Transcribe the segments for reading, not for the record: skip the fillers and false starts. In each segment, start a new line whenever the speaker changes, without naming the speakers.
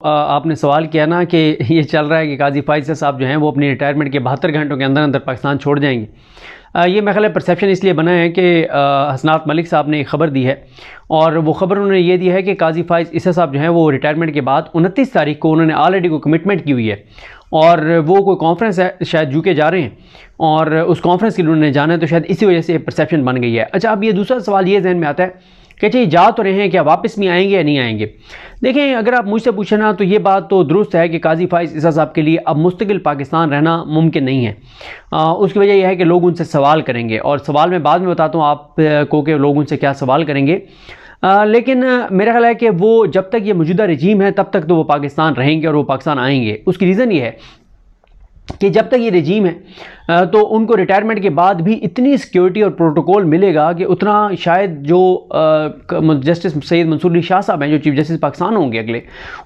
आपने सवाल किया ना कि ये चल रहा है कि काजी फाइज साहब जो हैं वो अपनी रिटायरमेंट के 72 घंटों के अंदर अंदर पाकिस्तान छोड़ जाएंगे। ये मेरे ख्याल है परसेप्शन इसलिए बना है कि हसनात मलिक साहब ने एक ख़बर दी है और वो ख़बर उन्होंने ये दी है कि काजी फाइज ईसा साहब जो हैं वो रिटायरमेंट के बाद 29 तारीख को उन्होंने ऑलरेडी कोई कमिटमेंट की हुई है और वो कोई कॉन्फ्रेंस है, शायद यूके जा रहे हैं और उस कॉन्फ्रेंस के लिए उन्होंने जाना है, तो शायद इसी वजह से परसेप्शन बन गई है। अच्छा, अब ये दूसरा सवाल ये जहन में आता है कि चाहिए जा तो रहे हैं, क्या वापस भी आएंगे या नहीं आएंगे। देखें, अगर आप मुझसे पूछें ना तो ये बात तो दुरुस्त है कि काजी फाइज ईसा साहब के लिए अब मुस्तकिल पाकिस्तान रहना मुमकिन नहीं है। उसकी वजह यह है कि लोग उनसे सवाल करेंगे और सवाल मैं बाद में बताता हूँ आपको कि लोग उनसे क्या सवाल करेंगे। लेकिन मेरा ख्याल है कि वो जब तक ये मौजूदा रजीम है तब तक तो वो पाकिस्तान रहेंगे और वो पाकिस्तान आएंगे। उसकी रीज़न ये है कि जब तक ये रजीम है तो उनको रिटायरमेंट के बाद भी इतनी सिक्योरिटी और प्रोटोकॉल मिलेगा कि उतना शायद जो जस्टिस सैयद मंसूर अली शाह साहब हैं, जो चीफ जस्टिस पाकिस्तान होंगे अगले,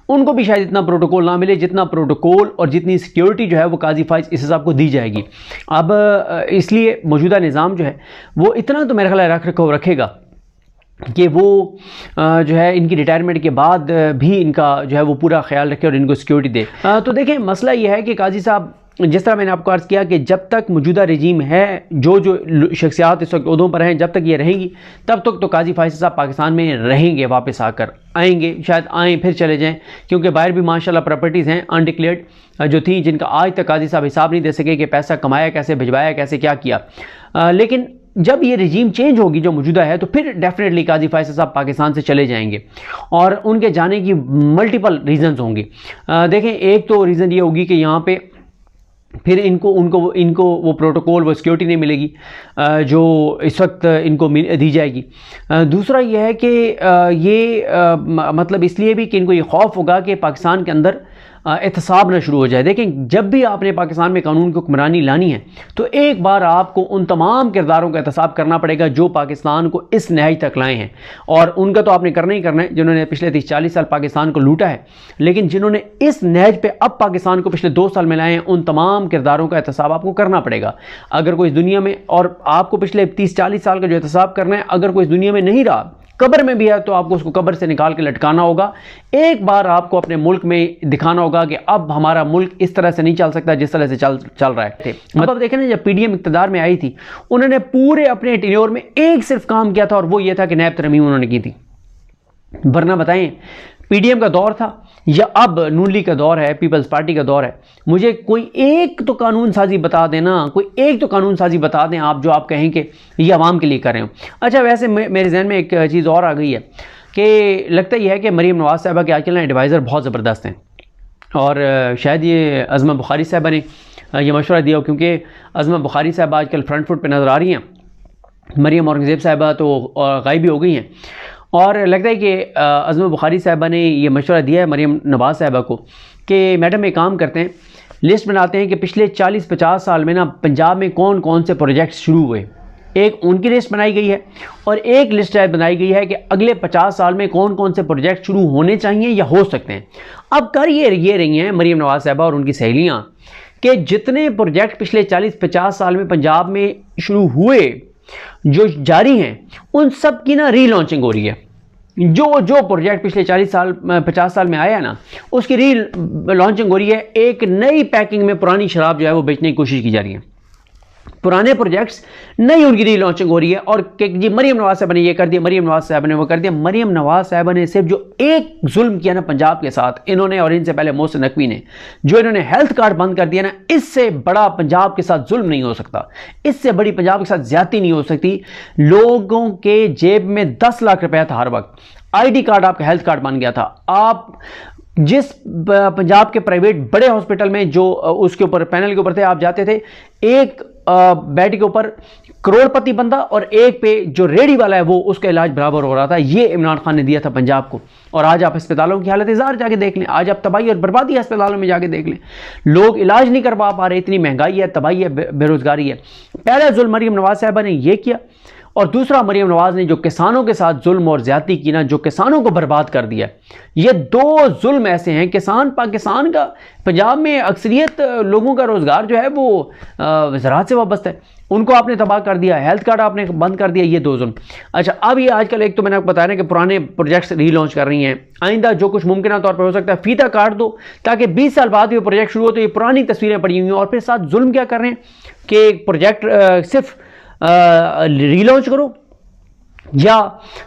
उनको भी शायद इतना प्रोटोकॉल ना मिले जितना प्रोटोकॉल और जितनी सिक्योरिटी जो है वो काजी फाइज ईसा साहब को दी जाएगी। अब इसलिए मौजूदा निज़ाम जो है वो इतना तो मेरा ख्याल रख रखाव रखेगा कि वो जो है इनकी रिटायरमेंट के बाद भी इनका जो है वो पूरा ख्याल रखे और इनको सिक्योरिटी दे। तो देखें, मसला ये है कि काजी साहब, जिस तरह मैंने आपको अर्ज़ किया कि जब तक मौजूदा रजीम है, जो शख्सियात इस वक्त ओहदों पर हैं, जब तक ये रहेंगी तब तक तो काजी फाइज साहब पाकिस्तान में रहेंगे, वापस आकर आएंगे, शायद आएँ फिर चले जाएँ, क्योंकि बाहर भी माशाल्लाह प्रॉपर्टीज़ हैं अनडिक्लेयर्ड जो थी, जिनका आज तक काजी साहब हिसाब नहीं दे सके कि पैसा कमाया कैसे, भिजवाया कैसे, क्या किया। लेकिन जब ये रजीम चेंज होगी जो मौजूदा है तो फिर डेफिनेटली काजी फाइज साहब पाकिस्तान से चले जाएंगे और उनके जाने की मल्टीपल रीज़न्स होंगी। देखें, एक तो रीज़न ये होगी कि यहाँ पे फिर इनको वो प्रोटोकॉल, वो सिक्योरिटी नहीं मिलेगी जो इस वक्त इनको दी जाएगी। दूसरा ये है कि ये मतलब इसलिए भी कि इनको ये खौफ होगा कि पाकिस्तान के अंदर एहतसाब ना शुरू हो जाए। देखें, जब भी आपने पाकिस्तान में कानून की हुक्मरानी लानी है तो एक बार आपको उन तमाम किरदारों का एहतसाब करना पड़ेगा जो पाकिस्तान को इस नहज तक लाए हैं, और उनका तो आपने करना ही करना है जिन्होंने पिछले 30-40 साल पाकिस्तान को लूटा है, लेकिन जिन्होंने इस नहज पे अब पाकिस्तान को पिछले 2 साल में लाए हैं, उन तमाम किरदारों का एहतसाब आपको करना पड़ेगा। अगर कोई दुनिया में, और आपको पिछले 30-40 साल का जो एहतसाब करना है, अगर कोई दुनिया में नहीं रहा, कब्र में भी है, तो आपको उसको कब्र से निकाल के लटकाना होगा। एक बार आपको अपने मुल्क में दिखाना होगा कि अब हमारा मुल्क इस तरह से नहीं चल सकता जिस तरह से चल रहा है। मतलब देखें ना, जब पीडीएम इक़्तिदार में आई थी, उन्होंने पूरे अपने टेन्योर में एक सिर्फ काम किया था और वो ये था कि नैब तरमीम उन्होंने की थी। वरना बताएं, पीडीएम का दौर था या अब नून लीग का दौर है, पीपल्स पार्टी का दौर है, मुझे कोई एक तो कानून साजी बता देना, कोई एक तो कानून साजी बता दें आप जो आप कहें कि ये आवाम के लिए कर रहे हो। अच्छा, वैसे मेरे जहन में एक चीज़ और आ गई है कि लगता यह है कि मरीम नवाज साहबा के आजकल ना एडवाइज़र बहुत ज़बरदस्त हैं और शायद ये अज़मा बुखारी साहबा ने ये मशवरा दिया हो, क्योंकि अज़मा बुखारी साहबा आजकल फ्रंट फुट पर नज़र आ रही हैं। मरीम औरंगज़ेब साहबा तो गायब भी हो गई हैं और लगता है कि अज़मा बुखारी साहबा ने ये मशवरा दिया है मरीम नवाज़ साहबा को कि मैडम एक काम करते हैं, लिस्ट बनाते हैं कि पिछले 40-50 साल में ना पंजाब में कौन कौन से प्रोजेक्ट शुरू हुए। एक उनकी लिस्ट बनाई गई है और एक लिस्ट बनाई गई है कि अगले 50 साल में कौन कौन से प्रोजेक्ट शुरू होने चाहिए या हो सकते हैं। अब कर ये रही हैं मरीम नवाज़ साहबा और उनकी सहेलियाँ कि जितने प्रोजेक्ट पिछले 40-50 साल में पंजाब में शुरू हुए, जो जारी हैं, उन सब की ना रीलॉन्चिंग हो रही है। जो प्रोजेक्ट पिछले 50 साल में आया है ना, उसकी लॉन्चिंग हो रही है। एक नई पैकिंग में पुरानी शराब जो है वो बेचने की कोशिश की जा रही है। पुराने प्रोजेक्ट्स नई उनकी री लॉन्चिंग हो रही है और जी मरीम नवाज साहब ने ये कर दिया, मरीम नवाज साहब ने वो कर दिया। मरीम नवाज साहब ने सिर्फ जो एक जुल्म किया ना पंजाब के साथ, इन्होंने और इनसे पहले मोहसिन नकवी ने, जो इन्होंने हेल्थ कार्ड बंद कर दिया ना, इससे बड़ा पंजाब के साथ जुल्म नहीं हो सकता, इससे बड़ी पंजाब के साथ ज्यादती नहीं हो सकती। लोगों के जेब में 10 लाख रुपया था हर वक्त, आईडी कार्ड आपका हेल्थ कार्ड बन गया था। आप जिस पंजाब के प्राइवेट बड़े हॉस्पिटल में जो उसके ऊपर पैनल के ऊपर थे, आप जाते थे, एक बेड के ऊपर करोड़पति बंदा और एक पे जो रेडी वाला है वो उसका इलाज बराबर हो रहा था। ये इमरान खान ने दिया था पंजाब को। और आज आप अस्पतालों की हालत इज़ार जाके देख लें, आज आप तबाही और बर्बादी अस्पतालों में जाके देख लें, लोग इलाज नहीं करवा पा रहे, इतनी महंगाई है, तबाही है, बेरोजगारी है। पहला जुल्म मरीम नवाज साहबा ने ये किया और दूसरा मरीम नवाज ने जो किसानों के साथ जुल्म और ज्यादती की ना, जो किसानों को बर्बाद कर दिया। ये दो जुल्म ऐसे हैं। पाकिस्तान का पंजाब में अक्सरियत लोगों का रोज़गार जो है वो ज़राअत से वाबस्ता है, उनको आपने तबाह कर दिया, हेल्थ कार्ड आपने बंद कर दिया, ये दो जुल्म। अच्छा, अब ये आजकल एक तो मैंने आपको बताया ना कि पुराने प्रोजेक्ट्स रीलॉन्च कर रही हैं, आइंदा जो कुछ मुमकिन तौर पर हो सकता है फीता काट दो ताकि 20 साल बाद ये प्रोजेक्ट शुरू हो तो ये पुरानी तस्वीरें पड़ी हुई हैं। और फिर साथ जुल्म क्या कर रहे हैं कि प्रोजेक्ट सिर्फ रीलॉन्च करो या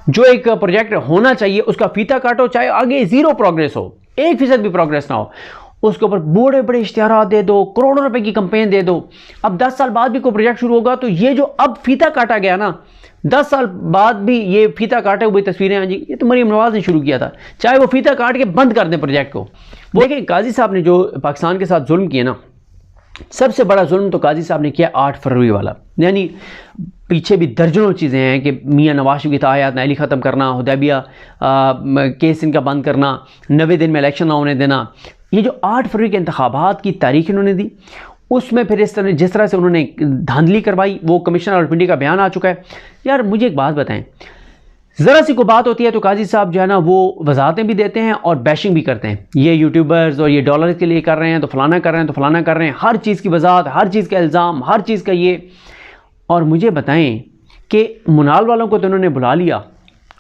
जो एक प्रोजेक्ट होना चाहिए उसका फीता काटो, चाहे आगे 0 प्रोग्रेस हो, 1% भी प्रोग्रेस ना हो, उसके ऊपर बड़े बड़े इश्तिहारात दे दो, करोड़ों रुपए की कैंपेन दे दो। अब 10 साल बाद भी कोई प्रोजेक्ट शुरू होगा तो ये जो अब फीता काटा गया ना, 10 साल बाद भी ये फीता काटे हुए तस्वीरें आ जी, ये तो मरीम नवाज ने शुरू किया था, चाहे वो फीता काट के बंद कर दें प्रोजेक्ट को। देखिए काजी साहब ने जो पाकिस्तान के साथ जुल्म किया ना, सबसे बड़ा जुल्म तो काजी साहब ने किया 8 फरवरी वाला। यानी पीछे भी दर्जनों चीज़ें हैं कि मियाँ नवाज शरीफ की तायात नाइली ख़त्म करना, हुदैबिया केस इनका बंद करना, 90 दिन में इलेक्शन ना होने देना। ये जो 8 फरवरी के इंतखाबात की तारीख इन्होंने दी, उसमें फिर जिस तरह से उन्होंने धांधली करवाई, वो कमिश्नर रावलपिंडी का बयान आ चुका है। यार मुझे एक बात बताएं, ज़रा सी कोई बात होती है तो काजी साहब जो है ना वो वजाहतें भी देते हैं और बैशिंग भी करते हैं। ये यूट्यूबर्स और ये डॉलर के लिए कर रहे हैं तो फलाना कर रहे हैं तो फलाना कर रहे हैं, हर चीज़ की वजाहत, हर चीज़ का इल्ज़ाम, हर चीज़ का ये। और मुझे बताएं कि मुनाल वालों को तो उन्होंने बुला लिया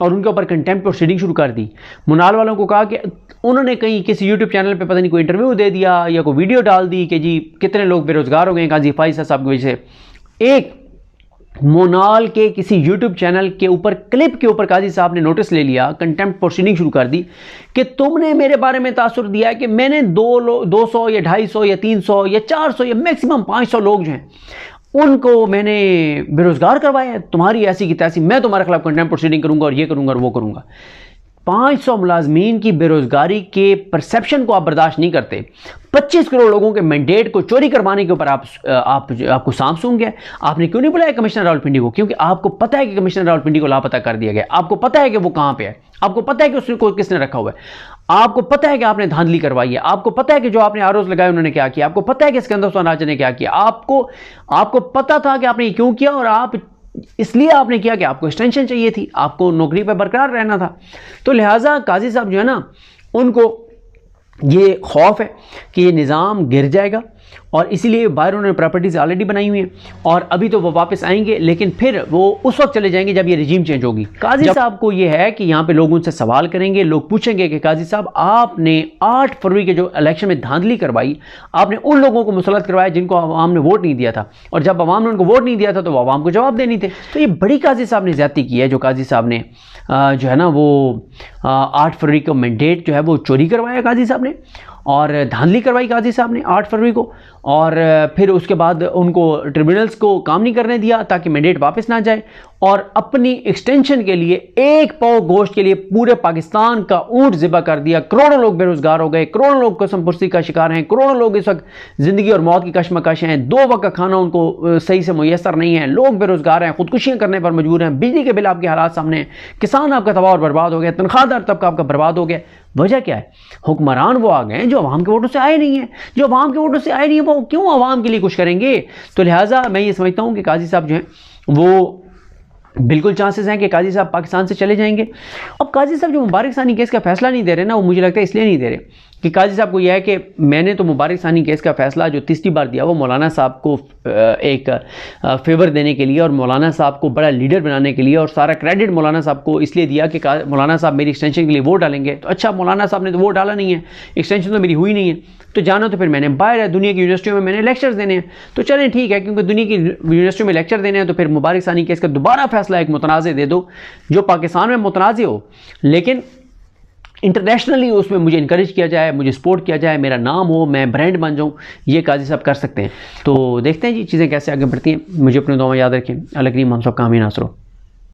और उनके ऊपर कंटेम्प्ट प्रोसीडिंग शुरू कर दी। मुनाल वालों को कहा कि उन्होंने कहीं किसी यूट्यूब चैनल पे पता नहीं कोई इंटरव्यू दे दिया या कोई वीडियो डाल दी कि जी कितने लोग बेरोज़गार हो गए काजी फैज़ साहब की वजह से। एक मोनाल के किसी यूट्यूब चैनल के ऊपर क्लिप के ऊपर काजी साहब ने नोटिस ले लिया, कंटेम्प्ट प्रोसीडिंग शुरू कर दी कि तुमने मेरे बारे में तासुर दिया है कि मैंने 200 या 250 या 300 या 400 या मैक्सिमम 500 लोग जो हैं उनको मैंने बेरोज़गार करवाया है। तुम्हारी ऐसी की तैसी, मैं तुम्हारे खिलाफ कंटेम्प्ट प्रोसीडिंग करूंगा और ये करूंगा और वो करूंगा। 500 मुलाजमीन की बेरोज़गारी के परसेप्शन को आप बर्दाश्त नहीं करते। 25 करोड़ लोगों के मैंडेट को चोरी करवाने के ऊपर आपको सांप सूंघ गया। आपने क्यों नहीं बुलाया कमिश्नर रावलपिंडी को? क्योंकि आपको पता है कि कमिश्नर रावलपिंडी को लापता कर दिया गया, आपको पता है कि वो कहाँ पे है, आपको पता है कि उसको किसने रखा हुआ है, आपको पता है कि आपने धांधली करवाई है, आपको पता है कि जो आपने आरोप लगाए उन्होंने क्या किया, आपको पता है कि सिकंदर स्वराज ने क्या किया, आपको पता था कि आपने क्यों किया और आप इसलिए आपने किया कि आपको एक्सटेंशन चाहिए थी, आपको नौकरी पर बरकरार रहना था। तो लिहाजा काजी साहब जो है ना उनको ये खौफ है कि ये निज़ाम गिर जाएगा और इसीलिए बाहर उन्होंने प्रॉपर्टीज़ ऑलरेडी बनाई हुई हैं और अभी तो वो वापस आएंगे लेकिन फिर वो उस वक्त चले जाएंगे जब ये रिजीम चेंज होगी। काजी साहब को ये है कि यहाँ पे लोग उनसे सवाल करेंगे, लोग पूछेंगे कि काजी साहब आपने 8 फरवरी के जो इलेक्शन में धांधली करवाई, आपने उन लोगों को मुसल्लत करवाया जिनको आवाम ने वोट नहीं दिया था, और जब आवाम ने उनको वोट नहीं दिया था तो वो आवाम को जवाब देनी थे। तो ये बड़ी काजी साहब ने ज़्यादती की है जो काजी साहब ने जो है ना वो 8 फरवरी को मैंडेट जो है वो चोरी करवाया काजी साहब ने और धांधली करवाई काजी साहब ने 8 फरवरी को, और फिर उसके बाद उनको ट्रिब्यूनल्स को काम नहीं करने दिया ताकि मैंडेट वापस ना जाए, और अपनी एक्सटेंशन के लिए 1 पाव गोश्त के लिए पूरे पाकिस्तान का ऊंट ज़िबा कर दिया। करोड़ों लोग बेरोज़गार हो गए, करोड़ों लोग कसम पुर्सी का शिकार हैं, करोड़ों लोग इस वक्त ज़िंदगी और मौत की कशमकश हैं, 2 वक्त का खाना उनको सही से मुयसर नहीं है, लोग बेरोज़गार हैं, खुदकुशियाँ करने पर मजबूर हैं, बिजली के बिल आपके हालात सामने हैं, किसान आपका तबाह और बर्बाद हो गया, तनख्वाहदार तबका आपका बर्बाद हो गया। वजह क्या है? हुक्मरान वो आ गए हैं जो अवाम के वोटों से आए नहीं हैं, जो अवाम के वोटों से आए नहीं है वो क्यों अवाम के लिए कुछ करेंगे? तो लिहाजा मैं ये समझता हूँ कि काजी साहब जो हैं वो बिल्कुल चांसेस हैं कि काजी साहब पाकिस्तान से चले जाएंगे। अब काजी साहब जो मुबारक सानी केस का फैसला नहीं दे रहे ना, वो मुझे लगता है इसलिए नहीं दे रहे कि काजी साहब को यह है कि मैंने तो मुबारक सानी केस का फैसला जो तीसरी बार दिया वो मौलाना साहब को एक फेवर देने के लिए और मौलाना साहब को बड़ा लीडर बनाने के लिए, और सारा क्रेडिट मौलाना साहब को इसलिए दिया कि मौलाना साहब मेरी एक्सटेंशन के लिए वोट डालेंगे। तो अच्छा, मौलाना साहब ने तो वोट डाला नहीं है, एक्सटेंशन तो मेरी हुई नहीं है, तो जाना तो फिर मैंने बाहर है, दुनिया की यूनिवर्सिटियों में मैंने लेक्चर्स देने हैं। तो चलें ठीक है, क्योंकि दुनिया की यूनिवर्सिटियों में लेक्चर देने हैं तो फिर मुबारक सानी केस का दोबारा फैसला एक मुतनाज़ दे दो जो पाकिस्तान में मुतनाज़ हो, लेकिन इंटरनेशनली उसमें मुझे इंकरेज किया जाए, मुझे सपोर्ट किया जाए, मेरा नाम हो, मैं ब्रांड बन जाऊँ। ये काजी साहब कर सकते हैं। तो देखते हैं जी चीज़ें कैसे आगे बढ़ती हैं। मुझे अपने दुआ में याद रखें। अल्लाह करीम हम सब का आमीन आसरो।